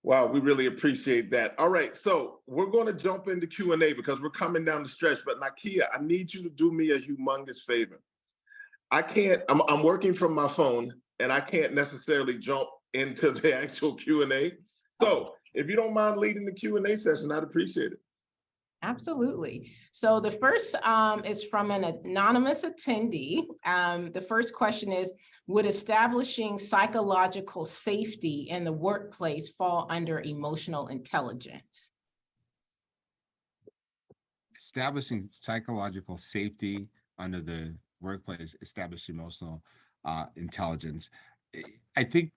Wow, we really appreciate that. All right, so we're going to jump into Q&A because we're coming down the stretch. But Nakia, I need you to do me a humongous favor. I'm working from my phone, and I can't necessarily jump into the actual Q&A. So if you don't mind leading the Q&A session, I'd appreciate it. Absolutely. So the first is from an anonymous attendee. The first question is, would establishing psychological safety in the workplace fall under emotional intelligence? Establishing psychological safety under the workplace, establish emotional intelligence. I think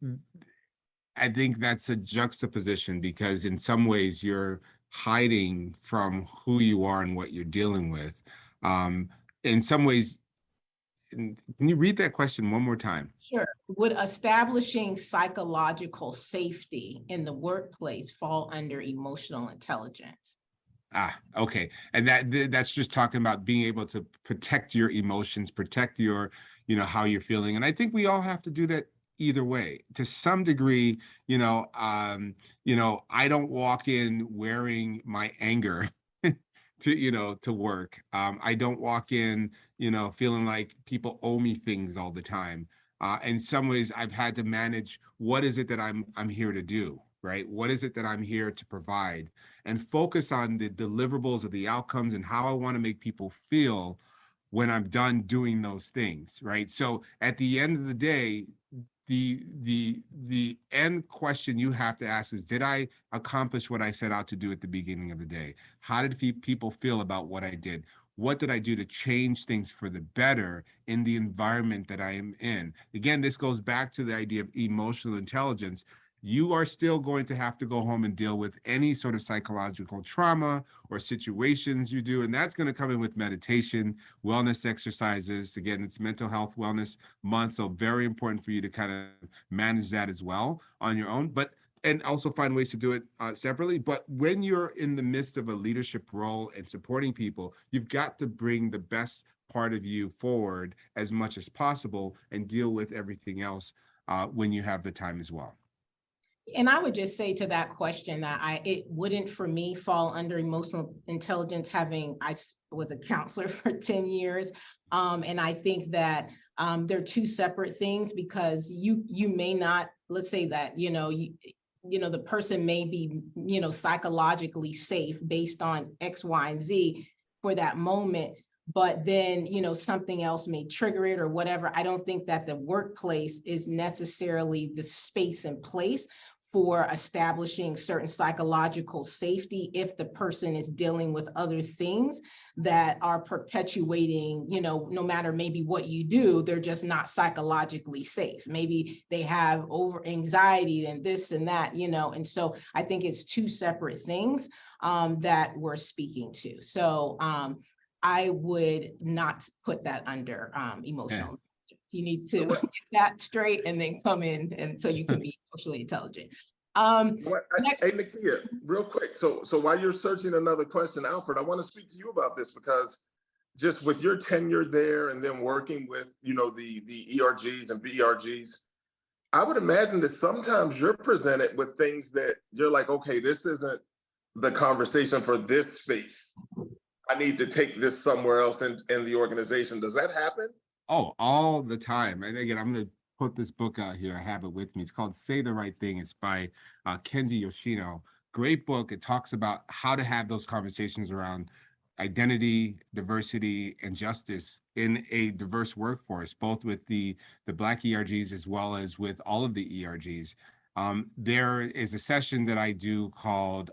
I think that's a juxtaposition because in some ways you're hiding from who you are and what you're dealing with. In some ways, can you read that question one more time? Sure. Would establishing psychological safety in the workplace fall under emotional intelligence? Okay. And that's just talking about being able to protect your emotions, protect your, how you're feeling. And I think we all have to do that either way. To some degree, I don't walk in wearing my anger to work. I don't walk in, feeling like people owe me things all the time. In some ways, I've had to manage what is it that I'm here to do, right? What is it that I'm here to provide, and focus on the deliverables of the outcomes and how I want to make people feel when I'm done doing those things, right? So at the end of the day, the end question you have to ask is, did I accomplish what I set out to do at the beginning of the day? How did people feel about what I did? What did I do to change things for the better in the environment that I am in? Again, this goes back to the idea of emotional intelligence. You are still going to have to go home and deal with any sort of psychological trauma or situations you do. And that's going to come in with meditation, wellness exercises. Again, it's Mental Health Wellness Month. So very important for you to kind of manage that as well on your own, and also find ways to do it separately. But when you're in the midst of a leadership role and supporting people, you've got to bring the best part of you forward as much as possible and deal with everything else when you have the time as well. And I would just say to that question that it wouldn't for me fall under emotional intelligence, I was a counselor for 10 years. And I think that they're two separate things, because you may not, let's say that, the person may be, psychologically safe based on X, Y, and Z for that moment. But then, something else may trigger it or whatever. I don't think that the workplace is necessarily the space and place for establishing certain psychological safety if the person is dealing with other things that are perpetuating, no matter maybe what you do, they're just not psychologically safe. Maybe they have over anxiety and this and that, and so I think it's two separate things that we're speaking to. So I would not put that under emotional. You need to get that straight and then come in, and so you can be emotionally intelligent. Hey, Nakia, real quick. So while you're searching another question, Alfred, I want to speak to you about this, because just with your tenure there and then working with, the ERGs and BERGs, I would imagine that sometimes you're presented with things that you're like, okay, this isn't the conversation for this space. I need to take this somewhere else in the organization. Does that happen? Oh, all the time. And again, I'm going to put this book out here. I have it with me. It's called Say the Right Thing. It's by Kenji Yoshino. Great book. It talks about how to have those conversations around identity, diversity, and justice in a diverse workforce, both with the Black ERGs as well as with all of the ERGs. There is a session that I do called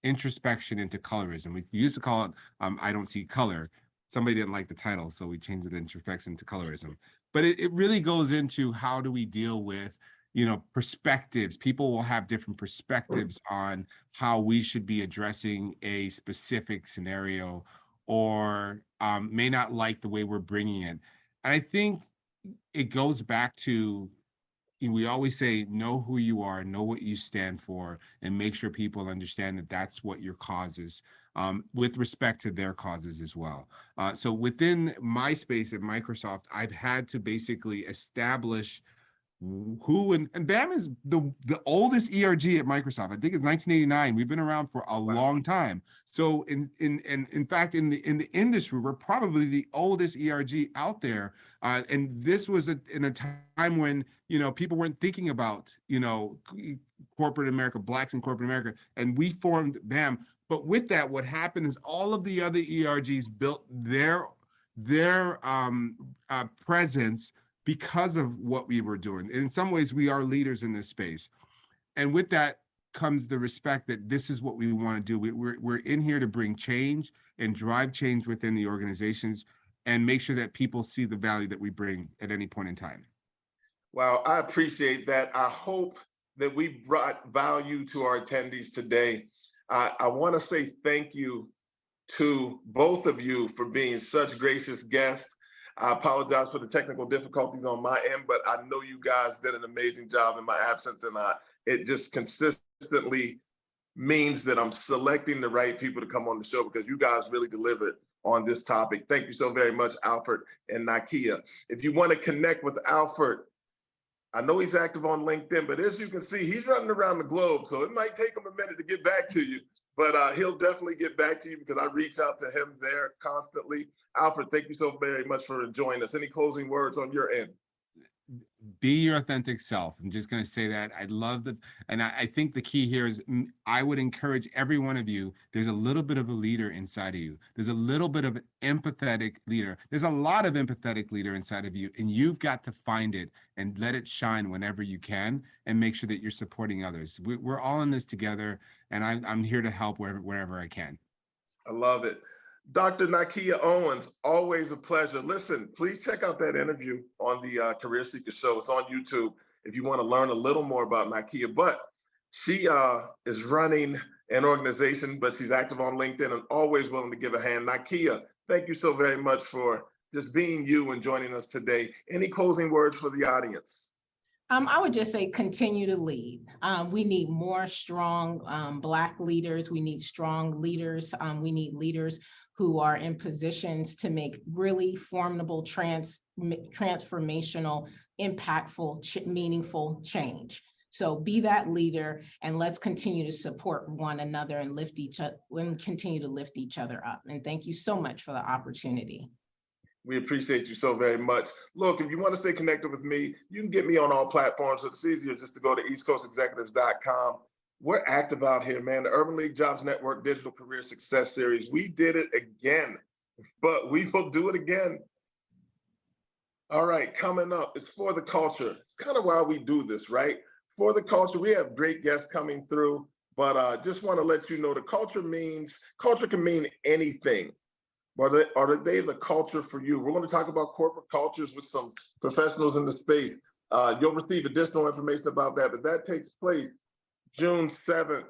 Introspection into Colorism. We used to call it I Don't See Color. Somebody didn't like the title, so we changed it to Introspection to Colorism. But it really goes into how do we deal with, perspectives. People will have different perspectives on how we should be addressing a specific scenario, or may not like the way we're bringing it. And I think it goes back to, we always say, know who you are, know what you stand for, and make sure people understand that that's what your cause is, with respect to their causes as well. So within my space at Microsoft, I've had to basically establish who, and BAM is the oldest ERG at Microsoft. I think it's 1989. We've been around for a long time. So in fact, in the industry, we're probably the oldest ERG out there. And this was in a time when, people weren't thinking about, corporate America, Blacks in corporate America, and we formed BAM. But with that, what happened is all of the other ERGs built their presence because of what we were doing. In some ways, we are leaders in this space. And with that comes the respect that this is what we want to do. We're in here to bring change and drive change within the organizations and make sure that people see the value that we bring at any point in time. Wow, I appreciate that. I hope that we brought value to our attendees today. I want to say thank you to both of you for being such gracious guests. I apologize for the technical difficulties on my end, but I know you guys did an amazing job in my absence, and it just consistently means that I'm selecting the right people to come on the show because you guys really delivered on this topic. Thank you so very much, Alfred and Nakia. If you want to connect with Alfred, I know he's active on LinkedIn, but as you can see, he's running around the globe, so it might take him a minute to get back to you. But he'll definitely get back to you because I reach out to him there constantly. Alfred, thank you so very much for joining us. Any closing words on your end? Be your authentic self. I'm just going to say that. I love that. And I think the key here is I would encourage every one of you, there's a little bit of a leader inside of you. There's a little bit of an empathetic leader. There's a lot of empathetic leader inside of you, and you've got to find it and let it shine whenever you can and make sure that you're supporting others. We're all in this together, and I'm here to help wherever I can. I love it. Dr. Nakia Owens, always a pleasure. Listen, please check out that interview on the Career Seeker Show. It's on YouTube if you want to learn a little more about Nakia. But she is running an organization, but she's active on LinkedIn and always willing to give a hand. Nakia, thank you so very much for just being you and joining us today. Any closing words for the audience? I would just say continue to lead. We need more strong Black leaders. We need strong leaders. We need leaders who are in positions to make really formidable, transformational, impactful, meaningful change. So be that leader, and let's continue to support one another and lift each other and continue to lift each other up. And thank you so much for the opportunity. We appreciate you so very much. Look, if you want to stay connected with me, you can get me on all platforms. So it's easier just to go to eastcoastexecutives.com. We're active out here, man. The Urban League Jobs Network Digital Career Success Series. We did it again, but we will do it again. All right, coming up, it's for the culture. It's kind of why we do this, right? For the culture, we have great guests coming through, but just want to let you know the culture can mean anything. Are they the culture for you? We're going to talk about corporate cultures with some professionals in the space. You'll receive additional information about that, but that takes place June 7th,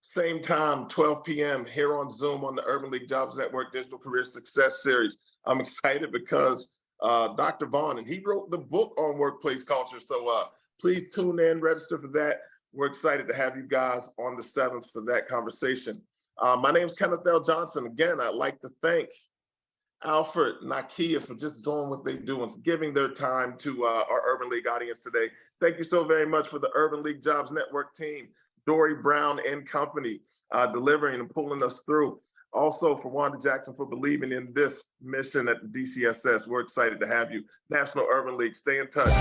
same time, 12 p.m. here on Zoom on the Urban League Jobs Network Digital Career Success Series. I'm excited because Dr. Vaughn, and he wrote the book on workplace culture. So please tune in, register for that. We're excited to have you guys on the 7th for that conversation. My name is Kenneth L. Johnson. Again, I'd like to thank Alfred, Nakia for just doing what they do and giving their time to our Urban League audience today. Thank you so very much for the Urban League Jobs Network team, Dory Brown and company, delivering and pulling us through. Also for Wanda Jackson for believing in this mission at the DCSS. We're excited to have you. National Urban League, stay in touch.